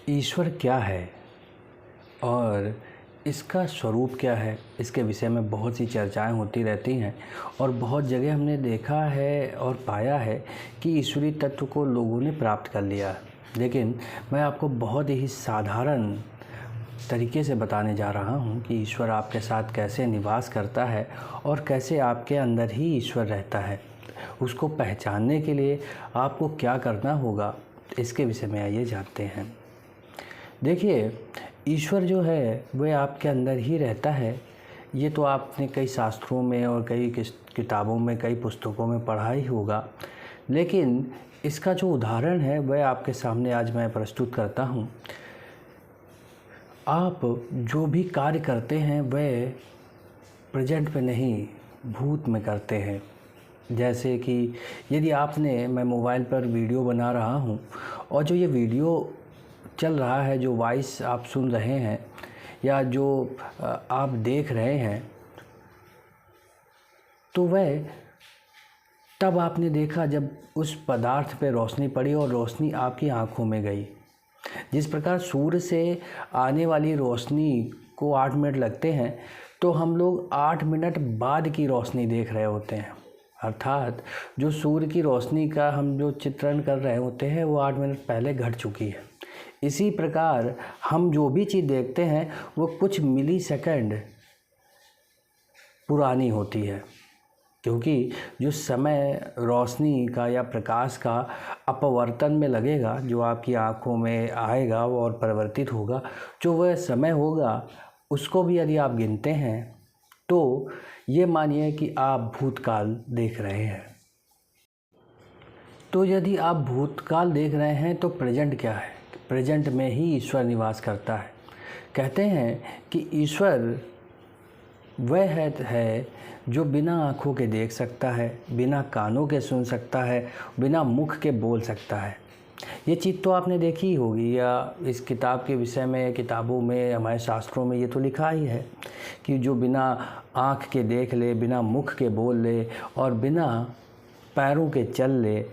ईश्वर क्या है और इसका स्वरूप क्या है, इसके विषय में बहुत सी चर्चाएं होती रहती हैं और बहुत जगह हमने देखा है और पाया है कि ईश्वरीय तत्व को लोगों ने प्राप्त कर लिया। लेकिन मैं आपको बहुत ही साधारण तरीके से बताने जा रहा हूं कि ईश्वर आपके साथ कैसे निवास करता है और कैसे आपके अंदर ही ईश्वर रहता है। उसको पहचानने के लिए आपको क्या करना होगा, इसके विषय में आइए जानते हैं। देखिए, ईश्वर जो है वह आपके अंदर ही रहता है। ये तो आपने कई शास्त्रों में और कई किताबों में, कई पुस्तकों में पढ़ा ही होगा। लेकिन इसका जो उदाहरण है वह आपके सामने आज मैं प्रस्तुत करता हूँ। आप जो भी कार्य करते हैं वह प्रेजेंट में नहीं, भूत में करते हैं। जैसे कि यदि मैं मोबाइल पर वीडियो बना रहा हूँ और जो ये वीडियो चल रहा है, जो वॉइस आप सुन रहे हैं या जो आप देख रहे हैं, तो वह तब आपने देखा जब उस पदार्थ पे रोशनी पड़ी और रोशनी आपकी आँखों में गई। जिस प्रकार सूर्य से आने वाली रोशनी को 8 मिनट लगते हैं, तो हम लोग 8 मिनट बाद की रोशनी देख रहे होते हैं। अर्थात जो सूर्य की रोशनी का हम जो चित्रण कर रहे होते हैं वो 8 मिनट पहले घट चुकी है। इसी प्रकार हम जो भी चीज़ देखते हैं वो कुछ मिली सेकंड पुरानी होती है, क्योंकि जो समय रोशनी का या प्रकाश का अपवर्तन में लगेगा, जो आपकी आँखों में आएगा और परिवर्तित होगा, जो वह समय होगा, उसको भी यदि आप गिनते हैं तो ये मानिए कि आप भूतकाल देख रहे हैं। तो यदि आप भूतकाल देख रहे हैं तो प्रेजेंट क्या है? प्रेजेंट में ही ईश्वर निवास करता है। कहते हैं कि ईश्वर वह है जो बिना आँखों के देख सकता है, बिना कानों के सुन सकता है, बिना मुख के बोल सकता है। ये चीज़ तो आपने देखी ही होगी, या इस किताब के विषय में, किताबों में, हमारे शास्त्रों में ये तो लिखा ही है कि जो बिना आँख के देख ले, बिना मुख के बोल ले और बिना पैरों के चल ले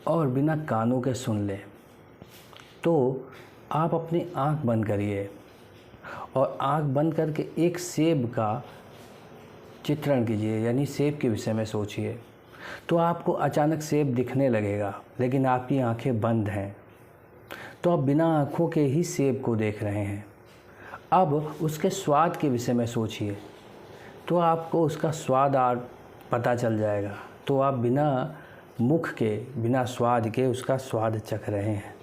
और बिना कानों के सुन ले। तो आप अपनी आँख बंद करिए और आँख बंद करके एक सेब का चित्रण कीजिए, यानी सेब के विषय में सोचिए। तो आपको अचानक सेब दिखने लगेगा, लेकिन आपकी आंखें बंद हैं, तो आप बिना आँखों के ही सेब को देख रहे हैं। अब उसके स्वाद के विषय में सोचिए, तो आपको उसका स्वाद पता चल जाएगा। तो आप बिना मुख के, बिना स्वाद के उसका स्वाद चख रहे हैं।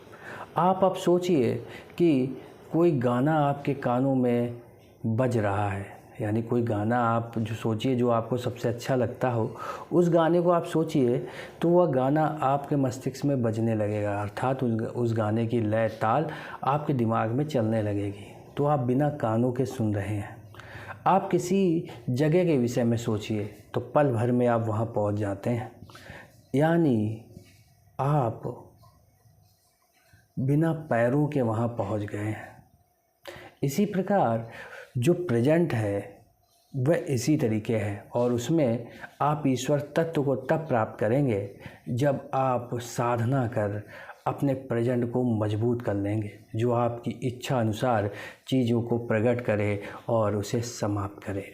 आप अब सोचिए कि कोई गाना आपके कानों में बज रहा है, यानी कोई गाना आप जो सोचिए जो आपको सबसे अच्छा लगता हो, उस गाने को आप सोचिए, तो वह गाना आपके मस्तिष्क में बजने लगेगा। अर्थात उस गाने की लय, ताल आपके दिमाग में चलने लगेगी। तो आप बिना कानों के सुन रहे हैं। आप किसी जगह के विषय में सोचिए, तो पल भर में आप वहाँ पहुँच जाते हैं, यानी आप बिना पैरों के वहाँ पहुँच गए हैं। इसी प्रकार जो प्रेजेंट है वह इसी तरीके है, और उसमें आप ईश्वर तत्व को तब प्राप्त करेंगे जब आप साधना कर अपने प्रेजेंट को मजबूत कर लेंगे, जो आपकी इच्छा अनुसार चीज़ों को प्रकट करे और उसे समाप्त करे।